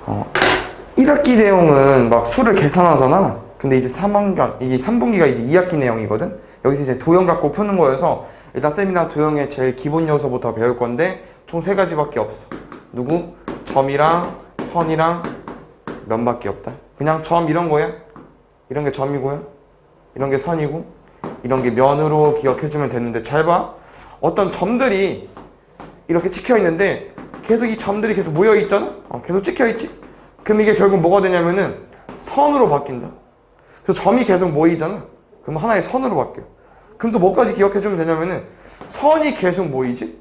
어, 1학기 내용은 막 수를 계산하잖아. 근데 이제 3학기, 이게 3분기가 이제 2학기 내용이거든? 여기서 이제 도형 갖고 푸는 거여서 일단 쌤이랑 도형의 제일 기본 요소부터 배울 건데 총 3가지밖에 없어. 누구? 점이랑 선이랑 면밖에 없다. 그냥 점 이런 거야. 이런 게 점이고요. 이런 게 선이고 이런 게 면으로 기억해주면 되는데 잘 봐. 어떤 점들이 이렇게 찍혀 있는데 계속 이 점들이 계속 모여 있잖아. 계속 찍혀 있지. 그럼 이게 결국 뭐가 되냐면은 선으로 바뀐다. 그래서 점이 계속 모이잖아. 그럼 하나의 선으로 바뀌어. 그럼 또 뭐까지 기억해주면 되냐면은 선이 계속 모이지.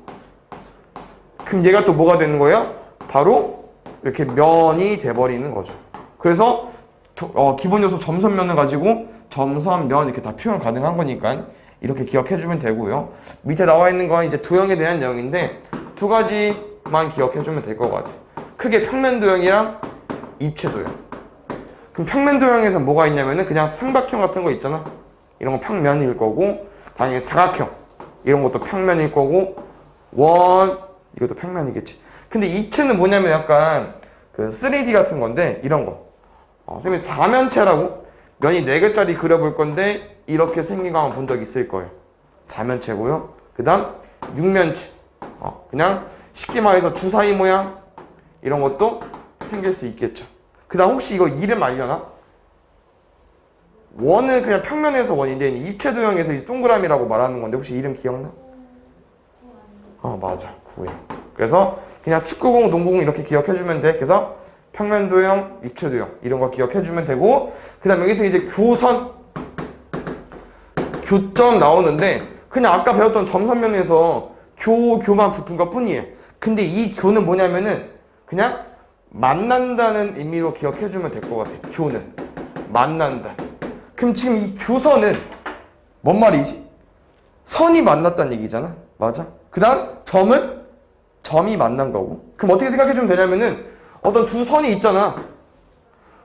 그럼 얘가 또 뭐가 되는 거야? 바로 이렇게 면이 돼버리는 거죠. 그래서 기본 요소 점선면을 가지고 점선, 면 이렇게 다 표현 가능한 거니까 이렇게 기억해주면 되고요. 밑에 나와 있는 건 이제 도형에 대한 내용인데 2가지만 기억해주면 될 것 같아. 크게 평면 도형이랑 입체 도형. 그럼 평면 도형에서 뭐가 있냐면은 그냥 삼각형 같은 거 있잖아. 이런 거 평면일 거고 당연히 사각형 이런 것도 평면일 거고 원 이것도 평면이겠지. 근데 입체는 뭐냐면 약간 그 3D 같은 건데 이런 거. 선생님이 4면체라고 면이 4개짜리 그려볼 건데 이렇게 생긴 거 한번 본 적 있을 거예요. 4면체고요. 그 다음 6면체. 그냥 쉽게 말해서 주사위 모양 이런 것도 생길 수 있겠죠. 그 다음 혹시 이거 이름 알려나? 원은 그냥 평면에서 원인데 입체 도형에서 이제 동그라미라고 말하는 건데 혹시 이름 기억나? 맞아. 구해. 그래서 그냥 축구공, 농구공 이렇게 기억해주면 돼. 그래서 평면 도형, 입체 도형 이런 거 기억해주면 되고 그 다음 여기서 이제 교선, 교점 나오는데 그냥 아까 배웠던 점선면에서 교만 붙은 것 뿐이에요. 근데 이 교는 뭐냐면은 그냥 만난다는 의미로 기억해주면 될 것 같아. 교는 만난다. 그럼 지금 이 교선은 뭔 말이지? 선이 만났다는 얘기잖아. 맞아? 그 다음 점은 점이 만난 거고. 그럼 어떻게 생각해주면 되냐면은 어떤 두 선이 있잖아.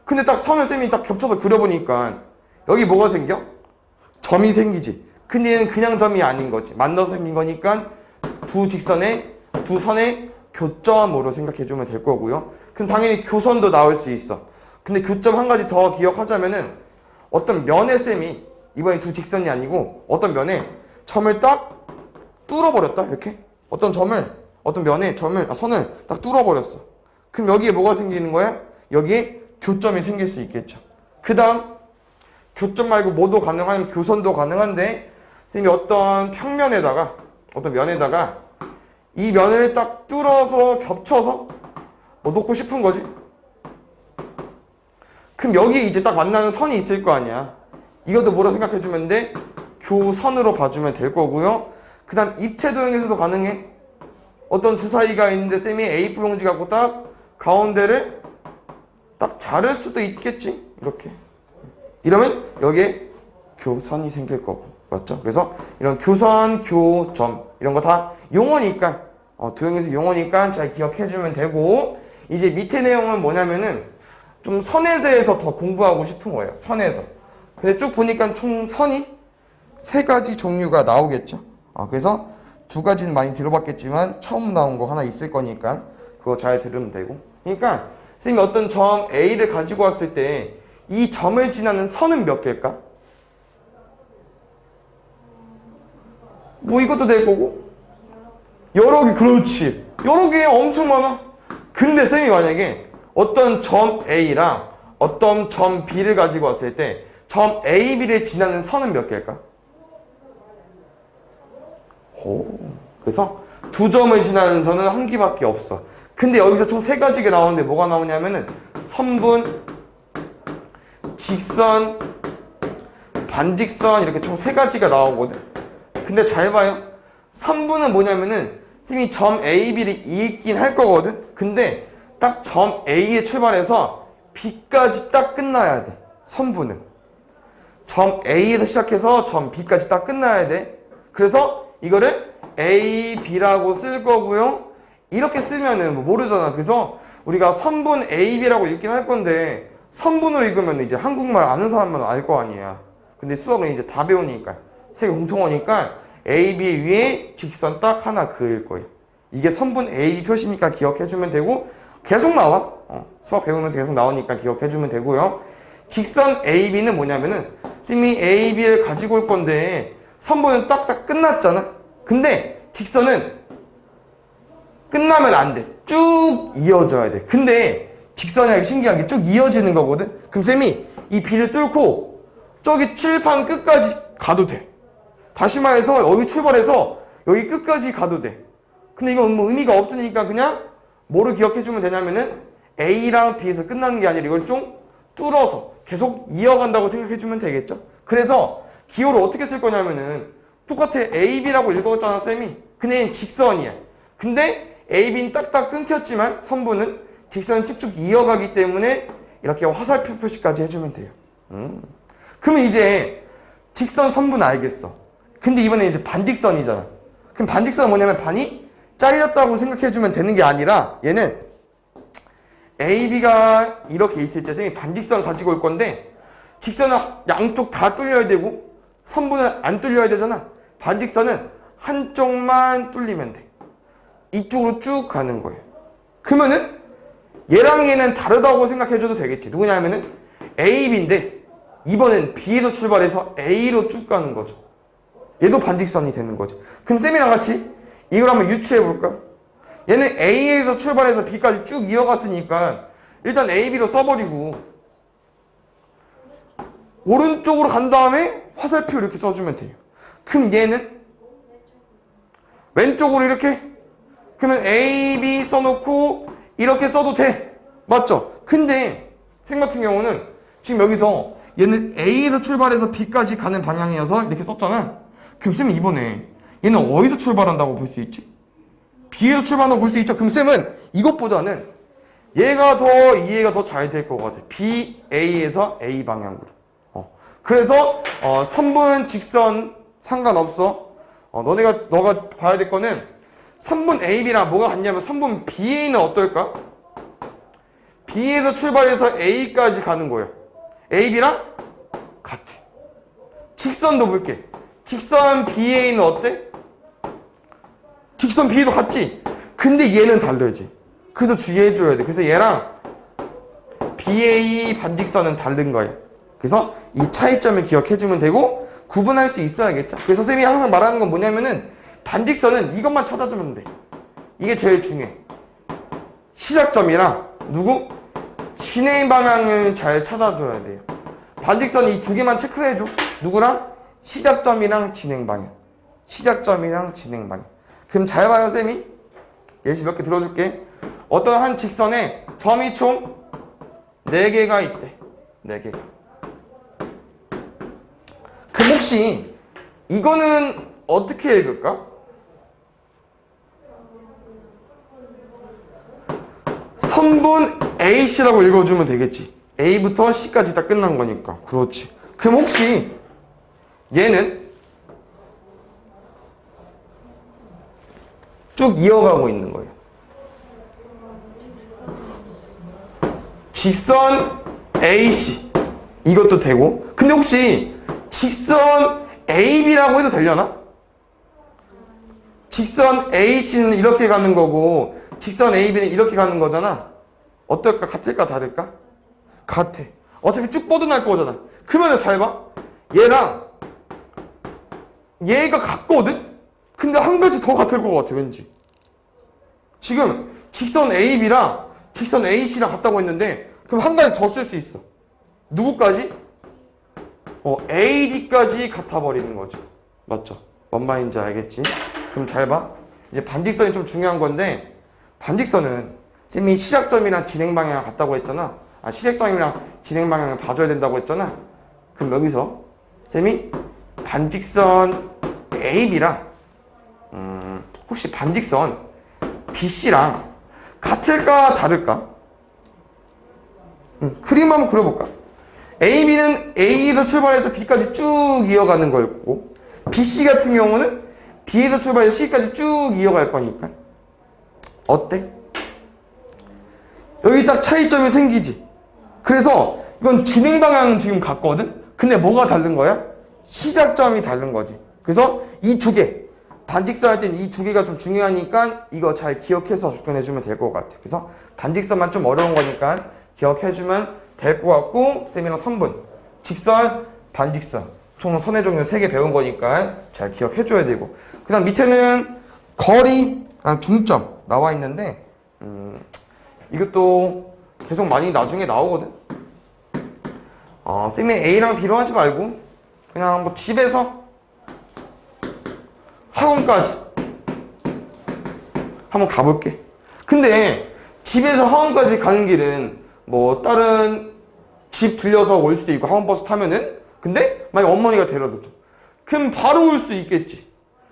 근데 딱 선을 쌤이 딱 겹쳐서 그려보니까 여기 뭐가 생겨? 점이 생기지. 근데 얘는 그냥 점이 아닌 거지. 만나서 생긴 거니까 두 선의 교점으로 생각해주면 될 거고요. 그럼 당연히 교선도 나올 수 있어. 근데 교점 한 가지 더 기억하자면은 어떤 면의 쌤이 이번엔 두 직선이 아니고 어떤 면에 점을 딱 뚫어버렸다. 이렇게 어떤 면에 선을 딱 뚫어버렸어. 그럼 여기에 뭐가 생기는 거야? 여기에 교점이 생길 수 있겠죠. 그 다음 교점 말고 뭐도 가능하면 교선도 가능한데 선생님이 어떤 면에다가 이 면을 딱 뚫어서 겹쳐서 놓고 싶은 거지. 그럼 여기에 이제 딱 만나는 선이 있을 거 아니야. 이것도 뭐라 생각해주면 돼? 교선으로 봐주면 될 거고요. 그 다음 입체 도형에서도 가능해. 어떤 주사위가 있는데 쌤이 A4 용지 갖고 딱 가운데를 딱 자를 수도 있겠지. 이렇게. 이러면 여기에 교선이 생길 거고. 맞죠? 그래서 이런 교선, 교점 이런 거 다 용어니까 도형에서 용어니까 잘 기억해주면 되고 이제 밑에 내용은 뭐냐면은 좀 선에 대해서 더 공부하고 싶은 거예요. 선에서. 근데 쭉 보니까 총 선이 3가지 종류가 나오겠죠. 그래서 2가지는 많이 들어봤겠지만 처음 나온 거 하나 있을 거니까 그거 잘 들으면 되고. 그러니까 선생님이 어떤 점 A를 가지고 왔을 때 이 점을 지나는 선은 몇 개일까? 뭐 이것도 될 거고 여러 개. 그렇지. 여러 개 엄청 많아. 근데 쌤이 만약에 어떤 점 A랑 어떤 점 B를 가지고 왔을 때 점 A, B를 지나는 선은 몇 개일까? 그래서 2점을 지나는 선은 1개밖에 없어. 근데 여기서 총 3가지가 나오는데 뭐가 나오냐면은 선분, 직선, 반직선 이렇게 총 3가지가 나오거든. 근데 잘 봐요. 선분은 뭐냐면은 선생님이 점 A, B를 읽긴 할 거거든. 근데 딱 점 A에 출발해서 B까지 딱 끝나야 돼. 선분은 점 A에서 시작해서 점 B까지 딱 끝나야 돼. 그래서 이거를 A, B라고 쓸 거고요. 이렇게 쓰면은 뭐 모르잖아. 그래서 우리가 선분 A, B라고 읽긴 할 건데 선분으로 읽으면 이제 한국말 아는 사람만 알 거 아니야. 근데 수학은 이제 다 배우니까 세계 공통어니까 A, B 위에 직선 딱 하나 그을 거예요. 이게 선분 A, B 표시니까 기억해주면 되고 계속 나와. 수학 배우면서 계속 나오니까 기억해주면 되고요. 직선 AB는 뭐냐면은 쌤이 AB를 가지고 올 건데 선분은 딱딱 끝났잖아. 근데 직선은 끝나면 안 돼. 쭉 이어져야 돼. 근데 직선이 신기한 게 쭉 이어지는 거거든. 그럼 쌤이 이 B를 뚫고 저기 칠판 끝까지 가도 돼. 다시 말해서 여기 출발해서 여기 끝까지 가도 돼. 근데 이건 뭐 의미가 없으니까 그냥 뭐를 기억해주면 되냐면은 A랑 B에서 끝나는 게 아니라 이걸 좀 뚫어서 계속 이어간다고 생각해주면 되겠죠. 그래서 기호를 어떻게 쓸 거냐면은 똑같아. AB라고 읽었잖아 쌤이. 근데 얘는 직선이야. 근데 AB는 딱딱 끊겼지만 선분은 직선을 쭉쭉 이어가기 때문에 이렇게 화살표 표시까지 해주면 돼요. 그러면 이제 직선 선분 알겠어. 근데 이번에 이제 반직선이잖아. 그럼 반직선은 뭐냐면 반이 잘렸다고 생각해주면 되는 게 아니라 얘는 AB가 이렇게 있을 때 쌤이 반직선 가지고 올 건데 직선은 양쪽 다 뚫려야 되고 선분은 안 뚫려야 되잖아. 반직선은 한쪽만 뚫리면 돼. 이쪽으로 쭉 가는 거예요. 그러면은 얘랑 얘는 다르다고 생각해줘도 되겠지. 누구냐면은 AB인데 이번엔 B에서 출발해서 A로 쭉 가는 거죠. 얘도 반직선이 되는 거죠. 그럼 쌤이랑 같이 이걸 한번 유추해볼까? 얘는 A에서 출발해서 B까지 쭉 이어갔으니까 일단 AB로 써버리고 오른쪽으로 간 다음에 화살표 이렇게 써주면 돼요. 그럼 얘는 왼쪽으로 이렇게 그러면 AB 써놓고 이렇게 써도 돼. 맞죠? 근데 쌤 같은 경우는 지금 여기서 얘는 A에서 출발해서 B까지 가는 방향이어서 이렇게 썼잖아. 그럼 쌤은 이번에 얘는 어디서 출발한다고 볼 수 있지? B에서 출발한다고 볼 수 있죠. 그럼 쌤은 이것보다는 얘가 더 이해가 더 잘 될 것 같아. B, A에서 A 방향으로. 그래서 선분, 직선 상관없어. 너가 봐야 될 거는 선분 AB랑 뭐가 같냐면 선분 BA는 어떨까? B에서 출발해서 A까지 가는 거야. AB랑 같아. 직선도 볼게. 직선 BA는 어때? 직선 B도 같지? 근데 얘는 다르지. 그래서 주의해줘야 돼. 그래서 얘랑 BA 반직선은 다른 거야. 그래서 이 차이점을 기억해주면 되고 구분할 수 있어야겠죠. 그래서 쌤이 항상 말하는 건 뭐냐면은 반직선은 이것만 찾아주면 돼. 이게 제일 중요해. 시작점이랑 누구? 진행 방향을 잘 찾아줘야 돼요. 반직선 이 두 개만 체크해줘. 누구랑? 시작점이랑 진행 방향. 시작점이랑 진행 방향. 그럼 잘 봐요 쌤이. 예시 몇 개 들어줄게. 어떤 한 직선에 점이 총 4개가 있대. 4개가. 그럼 혹시 이거는 어떻게 읽을까? 선분 AC라고 읽어주면 되겠지. A부터 C까지 다 끝난 거니까. 그렇지. 그럼 혹시 얘는 쭉 이어가고 있는 거예요. 직선 AC 이것도 되고. 근데 혹시 직선 AB라고 해도 되려나? 직선 AC는 이렇게 가는 거고 직선 AB는 이렇게 가는 거잖아. 어떨까? 같을까? 다를까? 같아. 어차피 쭉 뻗어날 거잖아. 그러면 잘 봐. 얘랑 얘가 같거든? 근데 한 가지 더 같을 것 같아 왠지. 지금 직선 AB랑 직선 AC랑 같다고 했는데 그럼 한 가지 더 쓸 수 있어. 누구까지? AD까지 같아버리는 거지. 맞죠? 뭔 말인지 알겠지? 그럼 잘 봐. 이제 반직선이 좀 중요한 건데 반직선은 쌤이 시작점이랑 진행 방향 같다고 했잖아. 시작점이랑 진행 방향을 봐줘야 된다고 했잖아. 그럼 여기서 쌤이 반직선 AB랑 혹시 반직선 BC랑 같을까 다를까? 그림 한번 그려볼까? AB는 A에서 출발해서 B까지 쭉 이어가는 거였고 BC 같은 경우는 B에서 출발해서 C까지 쭉 이어갈 거니까 어때? 여기 딱 차이점이 생기지. 그래서 이건 진행 방향은 지금 같거든? 근데 뭐가 다른 거야? 시작점이 다른 거지. 그래서 이 두 개 반직선 할 땐 이 두 개가 좀 중요하니까 이거 잘 기억해서 접근해주면 될 것 같아. 그래서 반직선만 좀 어려운 거니까 기억해주면 될 것 같고, 쌤이랑 선분, 직선, 반직선, 총 선의 종류 3개 배운 거니까 잘 기억해줘야 되고, 그 다음 밑에는 거리랑 중점 나와 있는데, 이것도 계속 많이 나중에 나오거든. 쌤이 A랑 B로 하지 말고 그냥 뭐 집에서 학원까지 한번 가볼게. 근데 집에서 학원까지 가는 길은 뭐 다른 집 들려서 올 수도 있고 학원버스 타면은, 근데 만약 어머니가 데려다 줘. 그럼 바로 올 수 있겠지.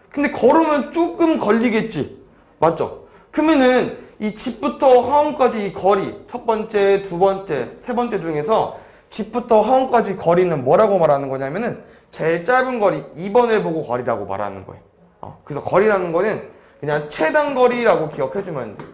근데 걸으면 조금 걸리겠지. 맞죠? 그러면은 이 집부터 학원까지 이 거리, 첫 번째, 두 번째, 세 번째 중에서 집부터 학원까지 거리는 뭐라고 말하는 거냐면은 제일 짧은 거리 2번을 보고 거리라고 말하는 거예요. 그래서 거리라는 거는 그냥 최단 거리라고 기억해주면 돼.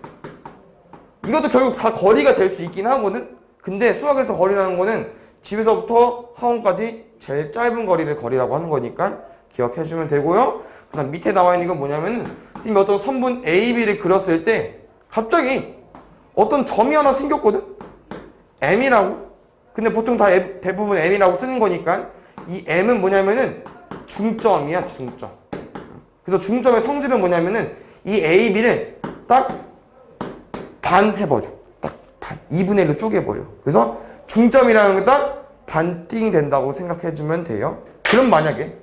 이것도 결국 다 거리가 될 수 있긴 하거든. 근데 수학에서 거리라는 거는 집에서부터 학원까지 제일 짧은 거리를 거리라고 하는 거니까 기억해주면 되고요. 그 다음 밑에 나와 있는 건 뭐냐면은 지금 어떤 선분 A, B를 그렸을 때 갑자기 어떤 점이 하나 생겼거든? M이라고. 근데 보통 다 대부분 M이라고 쓰는 거니까 이 M은 뭐냐면은 중점이야, 중점. 그래서 중점의 성질은 뭐냐면은 이 A, B를 딱 반 해버려. 딱 반. 2분의 1로 쪼개버려. 그래서 중점이라는 게 딱 반띵이 된다고 생각해주면 돼요. 그럼 만약에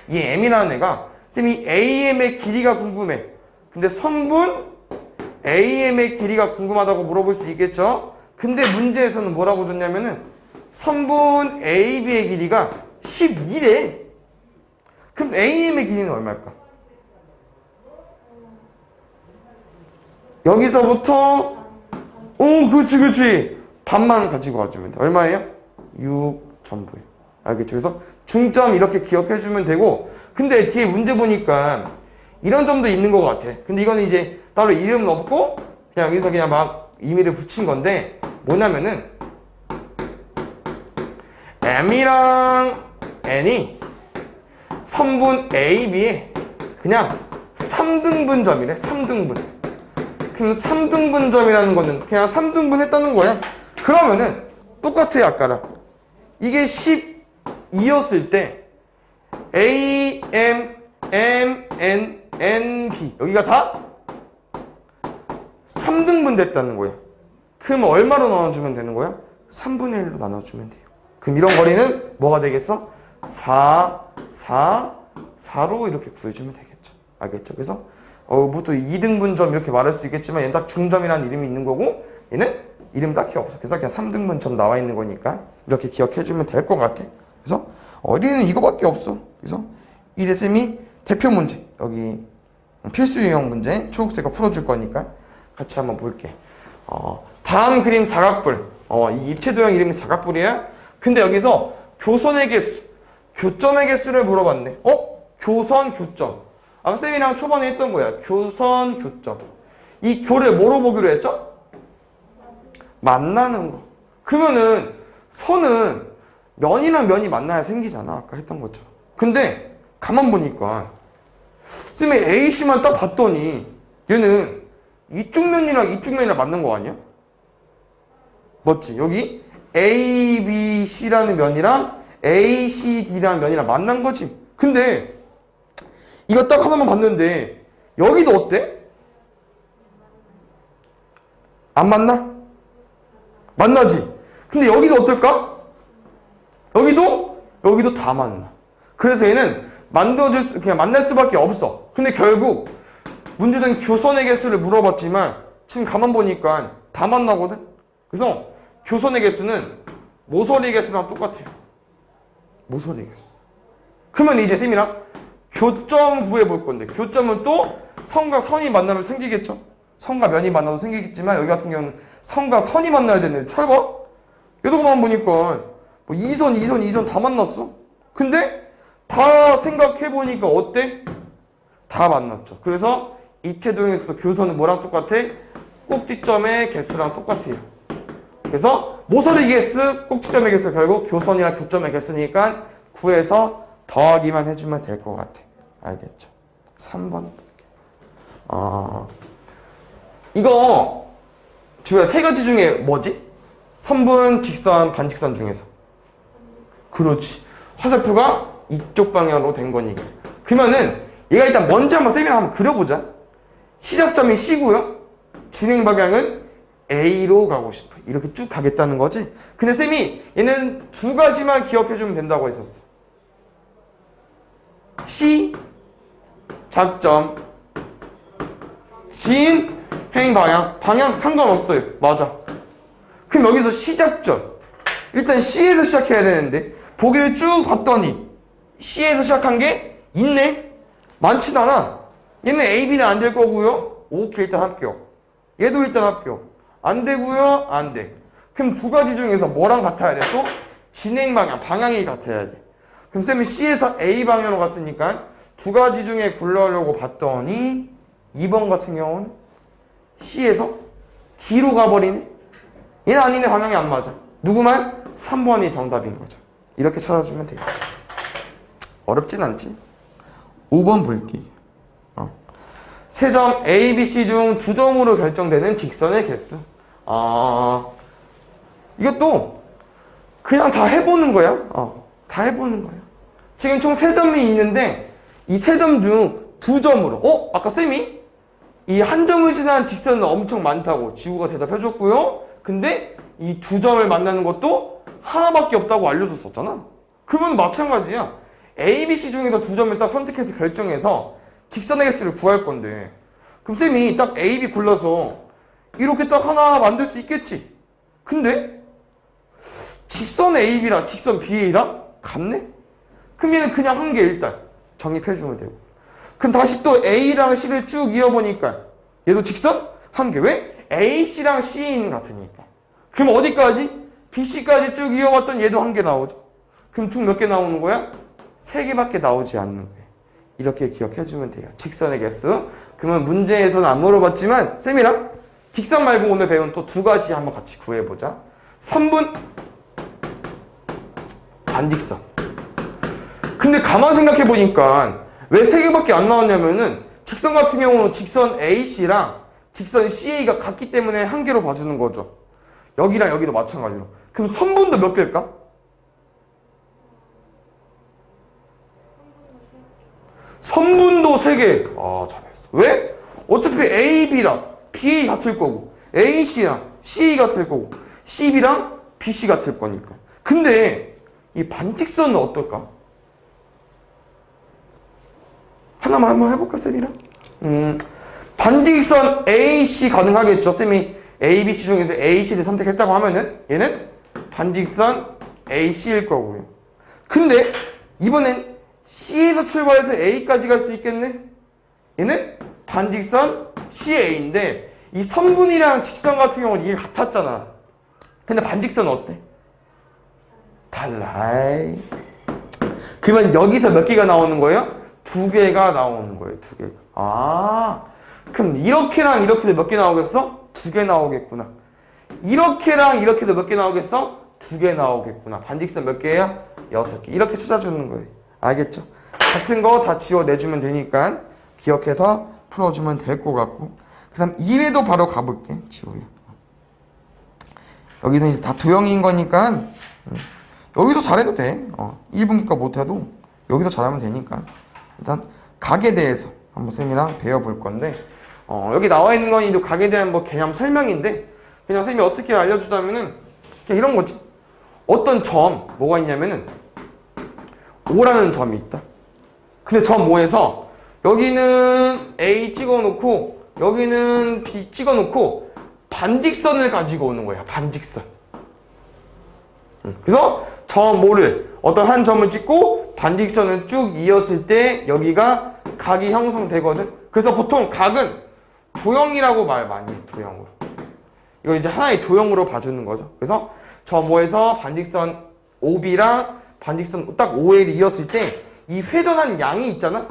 이 M이라는 애가 쌤이 AM의 길이가 궁금해. 근데 선분 AM의 길이가 궁금하다고 물어볼 수 있겠죠? 근데 문제에서는 뭐라고 줬냐면은 선분 AB의 길이가 12래. 그럼 AM의 길이는 얼마일까? 여기서부터 그치 반만 가지고 와주면 돼. 얼마예요? 6 전부예요. 알겠죠? 그래서 중점 이렇게 기억해주면 되고, 근데 뒤에 문제 보니까 이런 점도 있는 것 같아. 근데 이거는 이제 따로 이름은 없고 그냥 여기서 그냥 막 의미를 붙인 건데, 뭐냐면은 M이랑 N이 선분 A, B에 그냥 3등분점이래. 3등분. 그럼 3등분점이라는 거는 그냥 3등분 했다는 거야. 그러면은 똑같아요, 아까랑. 이게 12였을 때 A, M, M, N, N, B 여기가 다 3등분 됐다는 거야. 그럼 얼마로 나눠주면 되는 거야? 3분의 1로 나눠주면 돼요. 그럼 이런 거리는 뭐가 되겠어? 4, 4, 4로 이렇게 구해주면 되겠죠. 알겠죠? 그래서 뭐 또 2등분점 이렇게 말할 수 있겠지만 얘는 딱 중점이라는 이름이 있는 거고 얘는 이름 딱히 없어. 그래서 그냥 3등분점 나와 있는 거니까 이렇게 기억해주면 될 것 같아. 그래서 어린이는 이거밖에 없어. 그래서 이래쌤이 대표 문제, 여기 필수 유형 문제 초록색과 풀어줄 거니까 같이 한번 볼게. 다음 그림 사각뿔. 이 입체 도형 이름이 사각뿔이야. 근데 여기서 교선의 개수, 교점의 개수를 물어봤네. 교선, 교점. 아까 쌤이랑 초반에 했던 거야. 교선, 교점. 이 교를 뭐로 보기로 했죠? 만나는 거. 그러면은 선은 면이랑 면이 만나야 생기잖아. 아까 했던 것처럼. 근데 가만 보니까 쌤이 AC만 딱 봤더니 얘는 이쪽 면이랑 이쪽 면이랑 맞는 거 아니야? 맞지? 여기 ABC라는 면이랑 ACD라는 면이랑 만난 거지. 근데 이거 딱 하나만 봤는데 여기도 어때? 안 만나? 만나지? 근데 여기도 어떨까? 여기도 다 만나. 그래서 얘는 그냥 만날 수밖에 없어. 근데 결국 문제는 교선의 개수를 물어봤지만 지금 가만 보니까 다 만나거든? 그래서 교선의 개수는 모서리 개수랑 똑같아요. 모서리 개수. 그러면 이제 쌤이랑 교점 구해볼 건데, 교점은 또 선과 선이 만나면 생기겠죠? 선과 면이 만나도 생기겠지만 여기 같은 경우는 선과 선이 만나야 되는데 잘 봐. 얘도 가만 보니까 뭐 2선, 2선, 2선 다 만났어. 근데 다 생각해보니까 어때? 다 만났죠. 그래서 입체 도형에서도 교선은 뭐랑 똑같아? 꼭지점의 개수랑 똑같아요. 그래서 모서리 개수, 꼭지점의 개수 결국 교선이랑 교점의 개수니까 구해서 더하기만 해주면 될 것 같아. 알겠죠? 3번. 이거 주야 세 가지 중에 뭐지? 선분, 직선, 반직선 중에서. 그렇지. 화살표가 이쪽 방향으로 된 거니까. 그러면은 얘가 일단 먼저 한번 쌤이랑 한번 그려보자. 시작점이 C고요. 진행 방향은 A로 가고 싶어. 이렇게 쭉 가겠다는 거지. 근데 쌤이 얘는 두 가지만 기억해주면 된다고 했었어. C 작점, 진행 방향 상관없어요. 맞아. 그럼 여기서 시작점. 일단 C에서 시작해야 되는데 보기를 쭉 봤더니 C에서 시작한 게 있네? 많진 않아. 얘는 A, B는 안 될 거고요. 오케이, 일단 합격. 얘도 일단 합격. 안 되고요. 안 돼. 그럼 두 가지 중에서 뭐랑 같아야 돼? 또 진행 방향이 같아야 돼. 그럼 쌤이 C에서 A 방향으로 갔으니까 두 가지 중에 골라려고 봤더니 2번 같은 경우는 C에서 D로 가버리네. 얘는 아니네. 방향이 안 맞아. 누구만? 3번이 정답인 거죠. 이렇게 찾아주면 돼요. 어렵진 않지? 5번 볼게. 세 점 A, B, C 중 두 점으로 결정되는 직선의 개수. 이것도 그냥 다 해보는 거야. 다 해보는 거야. 지금 총 세 점이 있는데 이 세 점 중 두 점으로. 아까 쌤이 이 한 점을 지난 직선은 엄청 많다고 지구가 대답해줬고요. 근데 이 두 점을 만나는 것도 하나밖에 없다고 알려줬었잖아. 그러면 마찬가지야. A, B, C 중에서 두 점을 딱 선택해서 결정해서 직선의 개수를 구할 건데 그럼 쌤이 딱 A, B 골라서 이렇게 딱 하나 만들 수 있겠지. 근데 직선 AB랑 직선 BA랑 같네? 그럼 얘는 그냥 한 개 일단 정립해주면 되고 그럼 다시 또 A랑 C를 쭉 이어보니까 얘도 직선 한 개. 왜? AC랑 CA는 같으니까. 그럼 어디까지? BC까지 쭉 이어봤던 얘도 한 개 나오죠. 그럼 총 몇 개 나오는 거야? 3개밖에 나오지 않는 거예요. 이렇게 기억해주면 돼요. 직선의 개수. 그러면 문제에서는 안 물어봤지만 쌤이랑 직선 말고 오늘 배운 또 두 가지 한번 같이 구해보자. 3분 반직선. 근데 가만 생각해보니까 왜 3개밖에 안 나왔냐면은 직선 같은 경우는 직선 AC랑 직선 CA가 같기 때문에 한 개로 봐주는 거죠. 여기랑 여기도 마찬가지로. 그럼 선분도 몇 개일까? 선분도 3개. 잘했어. 왜? 어차피 AB랑 BA 같을 거고 AC랑 CA 같을 거고 CB랑 BC 같을 거니까. 근데 이 반직선은 어떨까? 하나만 한번 해볼까 쌤이랑? 반직선 AC 가능하겠죠. 쌤이 ABC 중에서 AC를 선택했다고 하면은 얘는 반직선 AC일 거고요. 근데 이번엔 C에서 출발해서 A까지 갈 수 있겠네? 얘는 반직선 CA인데 이 선분이랑 직선 같은 경우는 이게 같았잖아. 근데 반직선은 어때? 달라. 그러면 여기서 몇 개가 나오는 거예요? 2개가 나오는 거예요. 2개가. 그럼 이렇게랑 이렇게도 몇 개 나오겠어? 2개 나오겠구나. 이렇게랑 이렇게도 몇 개 나오겠어? 2개 나오겠구나. 반직선 몇 개예요? 6개. 이렇게 찾아주는 거예요. 알겠죠? 같은 거 다 지워내주면 되니까 기억해서 풀어주면 될 것 같고 그 다음 2회도 바로 가볼게. 지우야. 여기서 이제 다 도형인 거니까 여기서 잘해도 돼. 1분기 거 못해도 여기서 잘하면 되니까 일단 각에 대해서 한번 쌤이랑 배워볼 건데 여기 나와 있는 건 이제 각에 대한 뭐 개념 설명인데 그냥 쌤이 어떻게 알려주자면은 그냥 이런 거지. 어떤 점 뭐가 있냐면은 O라는 점이 있다. 근데 점 O에서 여기는 A 찍어놓고 여기는 B 찍어놓고 반직선을 가지고 오는 거야. 반직선. 그래서 점 O를 어떤 한 점을 찍고 반직선을 쭉 이었을 때 여기가 각이 형성되거든. 그래서 보통 각은 도형이라고 말 많이 해. 도형으로. 이걸 이제 하나의 도형으로 봐주는 거죠. 그래서 점 O에서 반직선 OB랑 반직선 딱 OL이 이었을 때 이 회전한 양이 있잖아.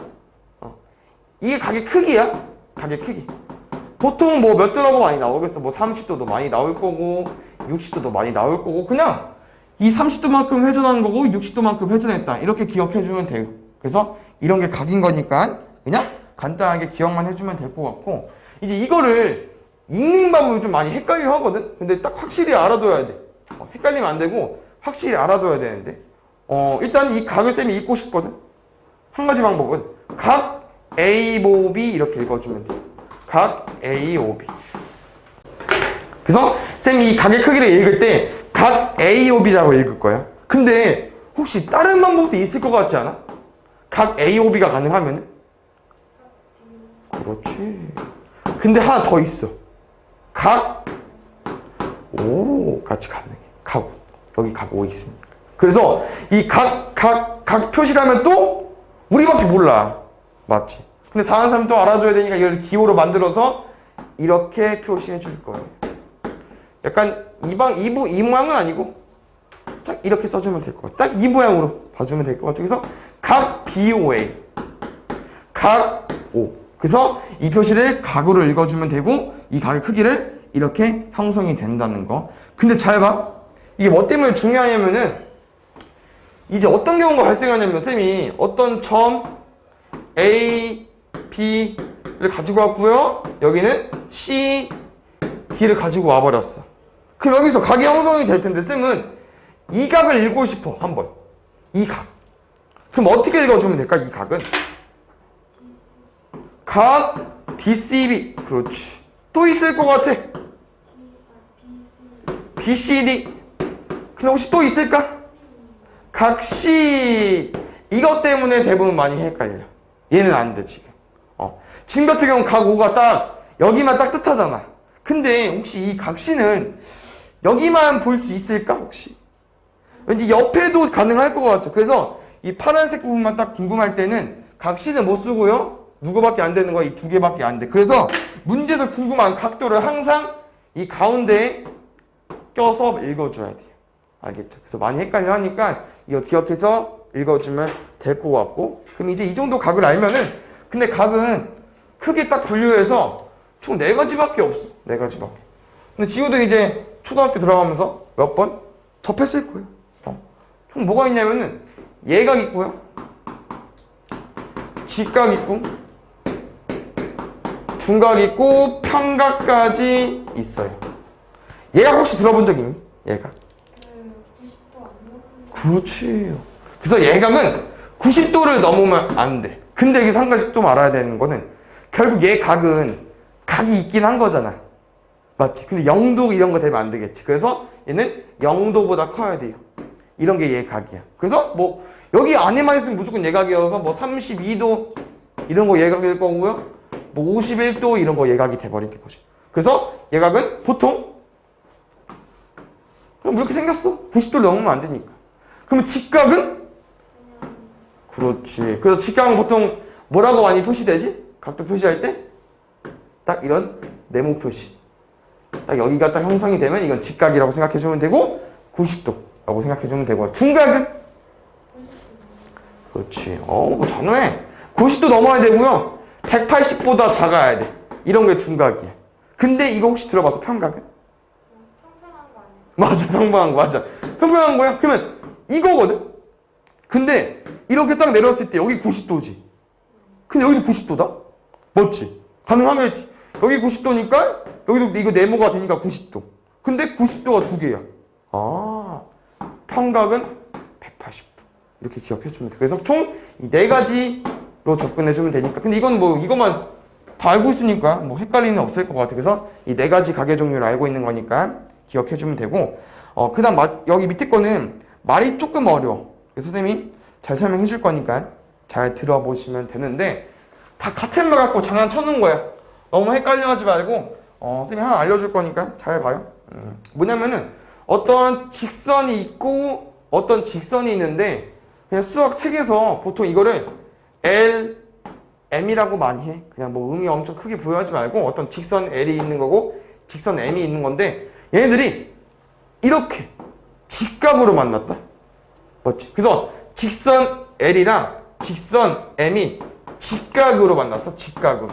이게 각의 크기야. 각의 크기. 보통 뭐 몇 도라고 많이 나오겠어. 뭐 30도도 많이 나올 거고 60도도 많이 나올 거고 그냥 이 30도만큼 회전한 거고 60도만큼 회전했다. 이렇게 기억해주면 돼요. 그래서 이런 게 각인 거니까 그냥 간단하게 기억만 해주면 될 것 같고, 이제 이거를 읽는 방법이 좀 많이 헷갈려 하거든? 근데 딱 확실히 알아둬야 돼. 헷갈리면 안 되고 확실히 알아둬야 되는데, 일단 이 각을 쌤이 읽고 싶거든? 한 가지 방법은 각 A, O, B 이렇게 읽어주면 돼. 각 A, O, B. 그래서 쌤이 이 각의 크기를 읽을 때 각 A, O, B라고 읽을 거야. 근데 혹시 다른 방법도 있을 것 같지 않아? 각 A, O, B가 가능하면은? 그렇지. 근데 하나 더 있어. 각 O 같이 가능해. 각 O. 여기 각 O 있으니까. 그래서 이 각 표시를 하면 또 우리밖에 몰라. 맞지? 근데 다른 사람 또 알아줘야 되니까 이걸 기호로 만들어서 이렇게 표시해 줄 거예요. 약간 이 모양은 아니고 딱 이렇게 써주면 될 것 같아. 딱 이 모양으로 봐주면 될 것 같아. 그래서 각 BOA, 각 O. 그래서 이 표시를 각으로 읽어주면 되고 이 각의 크기를 이렇게 형성이 된다는 거. 근데 잘 봐. 이게 뭐 때문에 중요하냐면은 이제 어떤 경우가 발생하냐면 쌤이 어떤 점 A, B를 가지고 왔고요. 여기는 C, D를 가지고 와버렸어. 그럼 여기서 각이 형성이 될 텐데 쌤은 이 각을 읽고 싶어. 한번. 이 각. 그럼 어떻게 읽어주면 될까? 이 각은 각 DCB. 그렇지. 또 있을 것 같아. BCD. 근데 혹시 또 있을까? 각 C. 이것 때문에 대부분 많이 헷갈려. 얘는 안 돼 지금. 지금 같은 경우는 각 O가 딱 여기만 딱 뜻하잖아. 근데 혹시 이 각 C는 여기만 볼 수 있을까 혹시? 왠지 옆에도 가능할 것 같죠. 그래서 이 파란색 부분만 딱 궁금할 때는 각 C는 못 쓰고요. 누구밖에 안 되는 거야? 이 두 개밖에 안 돼. 그래서 문제도 궁금한 각도를 항상 이 가운데에 껴서 읽어줘야 돼요. 알겠죠? 그래서 많이 헷갈려 하니까 이거 기억해서 읽어주면 될 것 같고, 그럼 이제 이 정도 각을 알면은, 근데 각은 크게 딱 분류해서 총 4가지밖에 없어. 4가지밖에. 근데 지우도 이제 초등학교 들어가면서 몇 번 접했을 거예요. 총 뭐가 있냐면은 예각 있고요. 직각 있고, 둔각 있고, 편각까지 있어요. 예각 혹시 들어본 적 있니? 예각. 그렇지. 그래서 예각은 90도를 넘으면 안 돼. 근데 여기서 한 가지 또 알아야 되는 거는 결국 얘 각은 각이 있긴 한 거잖아. 맞지? 근데 0도 이런 거 되면 안 되겠지. 그래서 얘는 0도보다 커야 돼요. 이런 게 얘 각이야. 그래서 뭐 여기 안에만 있으면 무조건 예각이어서 뭐 32도 이런 거 예각일 거고요. 뭐 51도 이런 거 예각이 돼버리는 거지. 그래서 예각은 보통 그럼 이렇게 생겼어. 90도를 넘으면 안 되니까. 그러면 직각은? 그렇지. 그래서 직각은 보통 뭐라고 많이 표시되지? 각도 표시할 때? 딱 이런 네모 표시. 딱 여기가 딱 형성이 되면 이건 직각이라고 생각해주면 되고 90도라고 생각해주면 되고, 둔각은? 그렇지. 뭐 잘하네. 90도 넘어야 되고요. 180보다 작아야 돼. 이런 게 둔각이야. 근데 이거 혹시 들어봤어? 편각은? 평평한 거 아니야? 맞아. 평평한 거 맞아. 평평한 거야? 그러면 이거거든? 근데 이렇게 딱 내렸을 때 여기 90도지. 근데 여기도 90도다? 맞지? 가능하겠지. 여기 90도니까 여기도 이거 네모가 되니까 90도. 근데 90도가 두 개야. 평각은 180도. 이렇게 기억해주면 돼. 그래서 총 이 4가지로 접근해주면 되니까. 근데 이건 뭐 이것만 다 알고 있으니까 뭐 헷갈리는 없을 것 같아. 그래서 이 4가지 각의 종류를 알고 있는 거니까 기억해주면 되고, 그 다음 여기 밑에 거는 말이 조금 어려워. 그래서 선생님이 잘 설명해 줄 거니까 잘 들어보시면 되는데, 다 같은 말 갖고 장난쳐놓은 거야. 너무 헷갈려 하지 말고 선생님이 하나 알려줄 거니까 잘 봐요. 뭐냐면은 어떤 직선이 있고 어떤 직선이 있는데, 그냥 수학 책에서 보통 이거를 L, M이라고 많이 해. 그냥 뭐 의미 엄청 크게 부여하지 말고 어떤 직선 L이 있는 거고 직선 M이 있는 건데, 얘네들이 이렇게 직각으로 만났다. 맞지? 그래서 직선 L이랑 직선 M이 직각으로 만났어. 직각으로.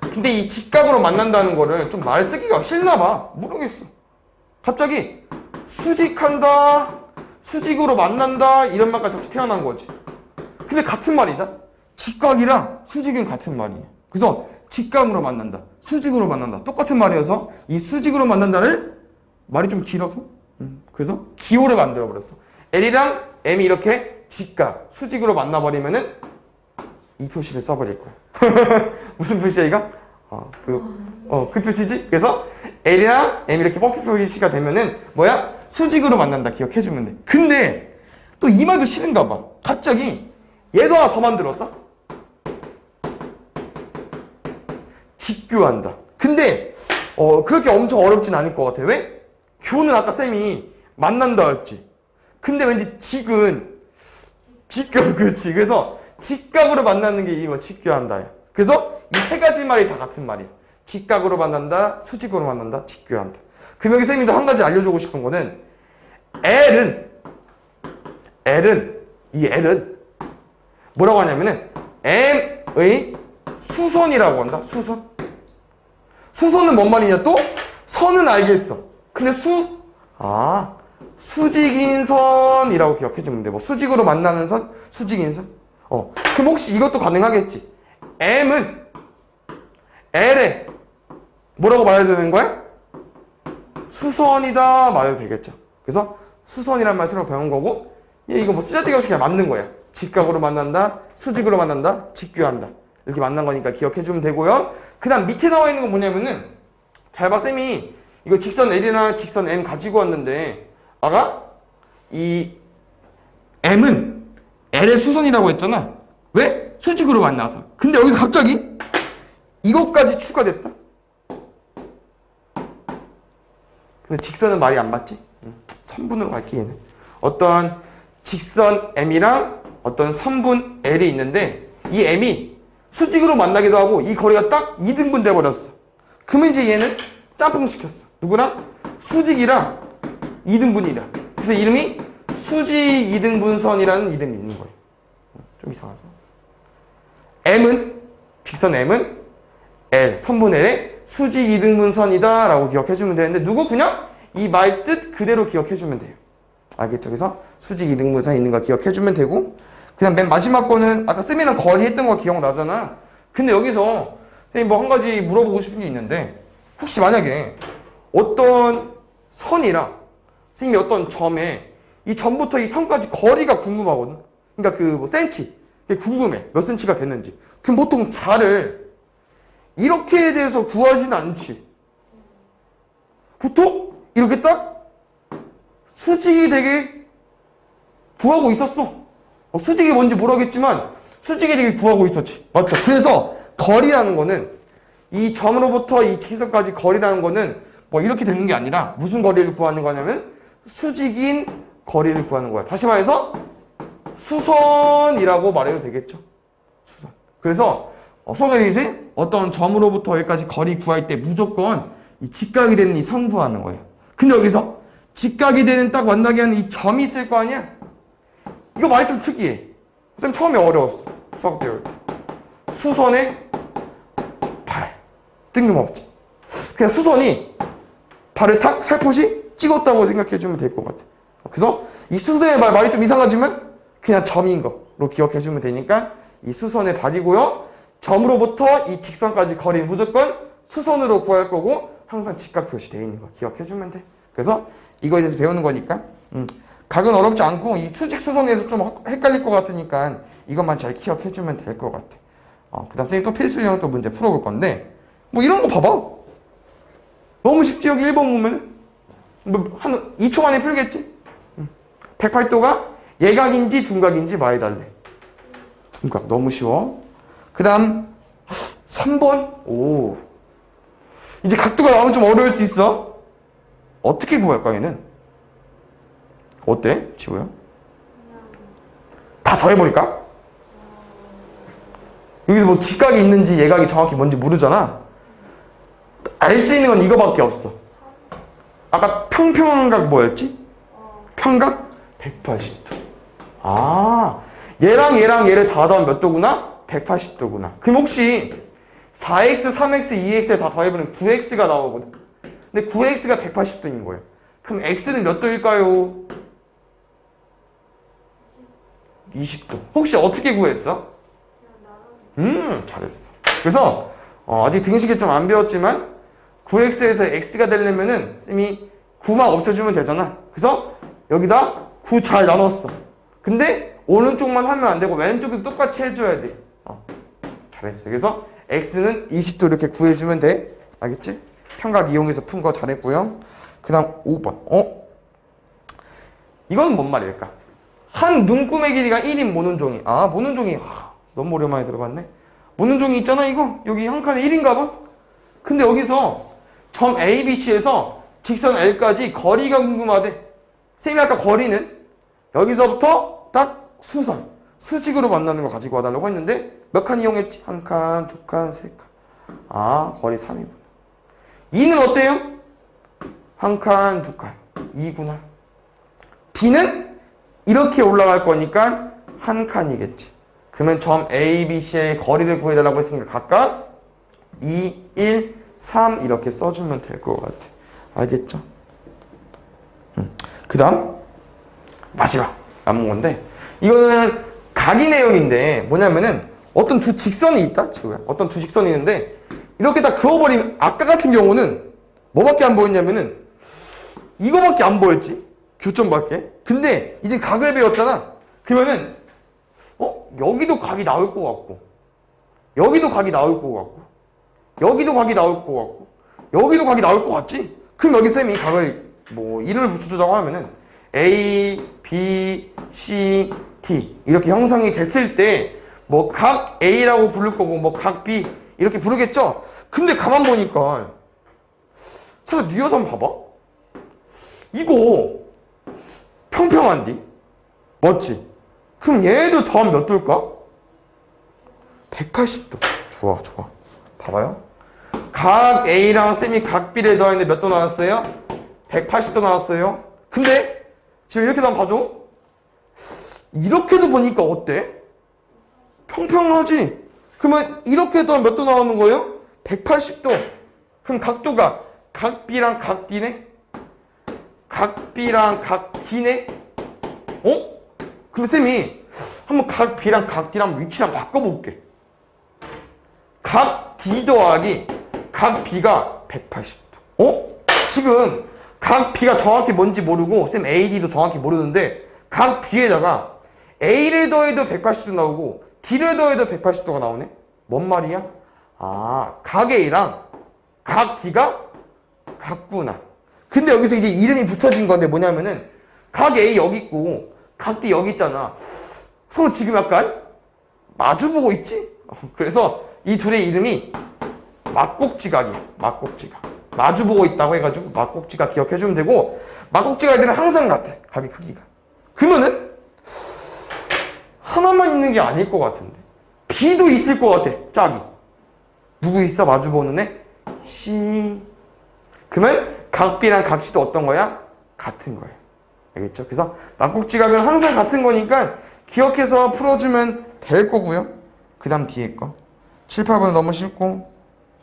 근데 이 직각으로 만난다는 거를 좀 말 쓰기가 싫나 봐. 모르겠어. 갑자기 수직한다, 수직으로 만난다 이런 말까지 갑자기 태어난 거지. 근데 같은 말이다. 직각이랑 수직은 같은 말이에요. 그래서 직각으로 만난다, 수직으로 만난다 똑같은 말이어서 이 수직으로 만난다를 말이 좀 길어서 그래서 기호를 만들어 버렸어. L이랑 M이 이렇게 직각, 수직으로 만나버리면은 이 표시를 써버릴 거야. 무슨 표시야 이거? 그 표시지? 그래서 L이랑 M이 이렇게 뻑큐 표시가 되면은 뭐야? 수직으로 만난다 기억해주면 돼. 근데 또 이 말도 싫은가 봐. 갑자기 얘도 하나 더 만들었다? 직교한다. 근데 그렇게 엄청 어렵진 않을 것 같아. 왜? 교는 아까 쌤이 만난다 했지. 근데 왠지 직은 직교, 그렇지. 그래서 직각으로 만나는 게 이거 직교한다야. 그래서 이 세 가지 말이 다 같은 말이야. 직각으로 만난다, 수직으로 만난다, 직교한다. 그럼 여기 쌤이 또 한 가지 알려주고 싶은 거는 이 L은 뭐라고 하냐면은 M의 수선이라고 한다. 수선은 뭔 말이냐 또? 선은 알겠어. 근데 수직인 선이라고 기억해주면 돼. 뭐 수직으로 만나는 선, 수직인 선. 그럼 혹시 이것도 가능하겠지? M은 L에 뭐라고 말해야 되는 거야? 수선이다 말해도 되겠죠. 그래서 수선이란 말 새로 배운 거고, 이거 뭐 쓰잘데기 없이 그냥 만든 거야. 직각으로 만난다, 수직으로 만난다, 직교한다. 이렇게 만난 거니까 기억해주면 되고요. 그 다음 밑에 나와 있는 건 뭐냐면은, 잘 봐, 쌤이 이거 직선 L이나 직선 M 가지고 왔는데, 아가? 이 M은 L의 수선이라고 했잖아. 왜? 수직으로 만나서. 근데 여기서 갑자기 이것까지 추가됐다. 근데 직선은 말이 안 맞지? 선분으로 갈게 얘는. 어떤 직선 M이랑 어떤 선분 L이 있는데 이 M이 수직으로 만나기도 하고 이 거리가 딱 2등분 돼버렸어. 그러면 이제 얘는 짬뽕 시켰어. 누구랑? 수직이랑 2등분이라. 그래서 이름이 수직 2등분선이라는 이름이 있는 거예요. 좀 이상하죠? 직선 M은 L, 선분 L의 수직 2등분선이다 라고 기억해주면 되는데 누구? 그냥 이 말 뜻 그대로 기억해주면 돼요. 알겠죠? 그래서 수직 2등분선 있는 거 기억해주면 되고, 그냥 맨 마지막 거는 아까 쌤이랑 거리 했던 거 기억나잖아. 근데 여기서 쌤이 뭐 한 가지 물어보고 싶은 게 있는데, 혹시 만약에 어떤 선이랑 쌤이 어떤 점에 이 점부터 이 선까지 거리가 궁금하거든. 그러니까 그 뭐 센치, 그게 궁금해. 몇 센치가 됐는지. 그럼 보통 자를 이렇게 대해서 구하지는 않지. 보통 이렇게 딱 수직이 되게 구하고 있었어. 수직이 뭔지 모르겠지만 수직이 되게 구하고 있었지. 맞죠? 그래서 거리라는 거는 이 점으로부터 이 직선까지 거리라는 거는 뭐 이렇게 되는 게 아니라 무슨 거리를 구하는 거냐면 수직인 거리를 구하는 거야. 다시 말해서 수선이라고 말해도 되겠죠. 수선. 그래서 수선이지 어떤 점으로부터 여기까지 거리 구할 때 무조건 이 직각이 되는 이 선 구하는 거예요. 근데 여기서 직각이 되는 딱 만나게 하는 이 점이 있을 거 아니야? 이거 말이 좀 특이해. 쌤 처음에 어려웠어. 수학 배울 때. 수선의 발. 뜬금없지. 그냥 수선이 발을 탁 살포시 찍었다고 생각해주면 될 것 같아. 그래서 이 수선의 발 말이 좀 이상하지만 그냥 점인 거로 기억해주면 되니까 이 수선의 발이고요. 점으로부터 이 직선까지 거리는 무조건 수선으로 구할 거고 항상 직각 표시되어 있는 거 기억해주면 돼. 그래서 이거에 대해서 배우는 거니까 각은 어렵지 않고 이 수직 수선에서 좀 헷갈릴 것 같으니까 이것만 잘 기억해주면 될 것 같아. 그 다음 또 필수 유형 또 문제 풀어볼 건데 뭐 이런 거 봐봐. 너무 쉽지. 여기 1번 보면 한 2초 만에 풀겠지. 108도가 예각인지 둔각인지 말해달래. 둔각 너무 쉬워. 그 다음 3번 오 이제 각도가 나오면 좀 어려울 수 있어. 어떻게 구할까 얘는? 어때? 지우야? 다 더해버릴까? 여기서 뭐 직각이 있는지 예각이 정확히 뭔지 모르잖아. 알 수 있는 건 이거밖에 없어. 아까 평평각 뭐였지? 평각 180도. 얘랑 얘를 다 더하면 몇 도구나? 180도구나. 그럼 혹시 4x, 3x, 2x를 다 더해보면 9x가 나오거든. 근데 9x가 180도인 거예요. 그럼 x는 몇 도일까요? 20도. 혹시 어떻게 구했어? 그냥 잘했어. 그래서 아직 등식에 좀 안 배웠지만 9x에서 x가 되려면은 쌤이 9만 없애주면 되잖아. 그래서 여기다 9 잘 나눴어. 근데 오른쪽만 하면 안 되고 왼쪽도 똑같이 해줘야 돼. 잘했어. 그래서 x는 20도 이렇게 구해주면 돼. 알겠지? 평각 이용해서 푼 거 잘했고요. 그 다음 5번. 이건 뭔 말일까? 한 눈금의 길이가 1인 모눈종이. 모눈종이 너무 오랜만에 들어봤네. 모눈종이 있잖아 이거. 여기 한 칸에 1인가 봐. 근데 여기서 점 A, B, C에서 직선 L까지 거리가 궁금하대. 쌤이 아까 거리는 여기서부터 딱 수선, 수직으로 만나는 걸 가지고 와달라고 했는데 몇 칸 이용했지? 한 칸, 두 칸, 세 칸. 거리 3이구나. 2는 어때요? 한 칸, 두 칸. 2구나. B는 이렇게 올라갈 거니까 한 칸이겠지. 그러면 점 A, B, C의 거리를 구해달라고 했으니까 각각 2, 1, 3 이렇게 써주면 될 것 같아. 알겠죠? 그 다음 마지막 남은 건데 이거는 각이 내용인데 뭐냐면은 어떤 두 직선이 있다? 지구야. 어떤 두 직선이 있는데 이렇게 다 그어버리면 아까 같은 경우는 뭐밖에 안 보였냐면은 이거밖에 안 보였지. 교점밖에. 근데 이제 각을 배웠잖아. 그러면은 여기도 각이 나올 것 같고 여기도 각이 나올 것 같고 여기도 각이 나올 것 같고 여기도 각이 나올 것 같지? 그럼 여기 쌤이 각을 이름을 붙여주자고 하면은 A, B, C, D 이렇게 형성이 됐을 때 각 A라고 부를 거고 각 B 이렇게 부르겠죠? 근데 가만 보니까 살짝 뉘어서 한번 봐봐. 이거 평평한디? 맞지? 그럼 얘도 더하면 몇 도일까? 180도. 좋아. 봐봐요. 각 A랑 쌤이 각 B를 더했는데 몇 도 나왔어요? 180도 나왔어요. 근데 지금 이렇게도 한번 봐줘. 이렇게도 보니까 어때? 평평하지? 그러면 이렇게 더하면 몇 도 나오는 거예요? 180도. 그럼 각도가 각 B랑 각 D네? 각 B랑 각 D네? 근데 쌤이 한번 각 B랑 각 D랑 위치랑 바꿔볼게. 각 D 더하기 각 B가 180도. 지금 각 B가 정확히 뭔지 모르고 쌤 AD도 정확히 모르는데 각 B에다가 A를 더해도 180도 나오고 D를 더해도 180도가 나오네? 뭔 말이야? 각 A랑 각 D가 같구나. 근데 여기서 이제 이름이 붙여진 건데 뭐냐면은 각 A 여기 있고 각 D 여기 있잖아. 서로 지금 약간 마주보고 있지? 그래서 이 둘의 이름이 막곡지각이야. 막곡지각. 마주보고 있다고 해가지고 막곡지각 기억해주면 되고 막곡지각들은 항상 같아. 각의 크기가. 그러면은 하나만 있는 게 아닐 것 같은데 B도 있을 것 같아. 짝이. 누구 있어? 마주보는 애? C. 그러면 각 B랑 각 C도 어떤 거야? 같은 거야. 알겠죠? 그래서 막곡지각은 항상 같은 거니까 기억해서 풀어주면 될 거고요. 그 다음 뒤에 거 7, 8번은 너무 쉽고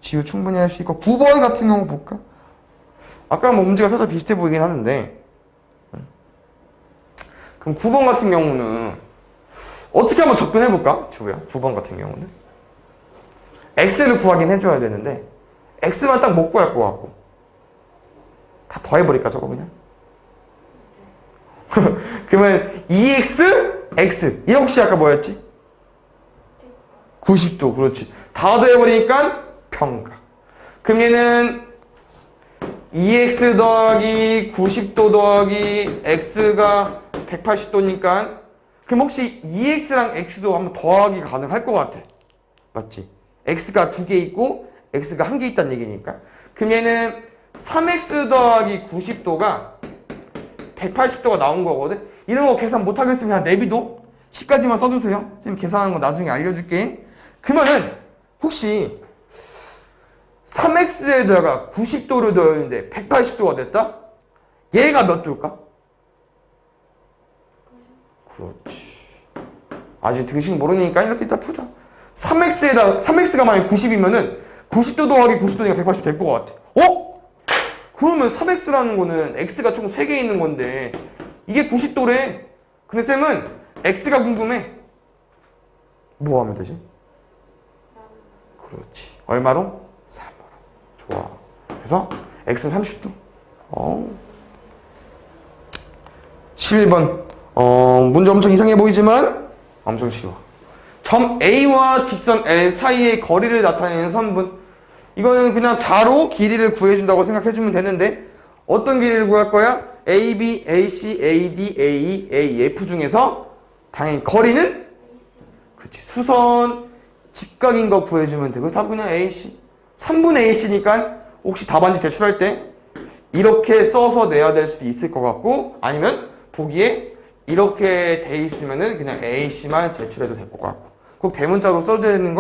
지우 충분히 할 수 있고 9번 같은 경우 볼까? 아까랑 문제가 살짝 비슷해 보이긴 하는데 그럼 9번 같은 경우는 어떻게 한번 접근해볼까? 지우야 9번 같은 경우는 X를 구하긴 해줘야 되는데 X만 딱 못 구할 것 같고 다 더해버릴까 저거 그냥? 그러면 2x, x 얘 혹시 아까 뭐였지? 90도. 그렇지. 다 더해버리니까 평각. 그럼 얘는 2x 더하기 90도 더하기 x가 180도니까 그럼 혹시 2x랑 x도 한번 더하기 가능할 것 같아. 맞지? x가 2개 있고 x가 1개 있다는 얘기니까 그럼 얘는 3x 더하기 90도가 180도가 나온 거거든? 이런 거 계산 못하겠으면 그냥 내비도 10까지만 써주세요. 선생님 계산하는 거 나중에 알려줄게. 그러면은 혹시 3x에다가 90도를 더했는데 180도가 됐다? 얘가 몇 도일까? 그렇지. 아직 등식 모르니까 이렇게 이따 푸자. 3x가 만약 90이면은 90도 더하기 90도니까 180도 될 것 같아. 그러면 3x라는 거는 x가 총 3개 있는 건데 이게 90도래. 근데 쌤은 x가 궁금해. 뭐 하면 되지? 그렇지. 얼마로? 3으로. 좋아. 그래서 x 30도. 11번. 문제 엄청 이상해 보이지만 엄청 쉬워. 점 A와 직선 L 사이의 거리를 나타내는 선분. 이거는 그냥 자로 길이를 구해준다고 생각해주면 되는데 어떤 길이를 구할 거야? AB, AC, AD, AE, AF 중에서 당연히 거리는? 그치. 수선, 직각인 거 구해주면 되고 답은 그냥 AC. 3분의 AC니까 혹시 답안지 제출할 때 이렇게 써서 내야 될 수도 있을 것 같고 아니면 보기에 이렇게 돼 있으면은 그냥 AC만 제출해도 될 것 같고 꼭 대문자로 써줘야 되는 거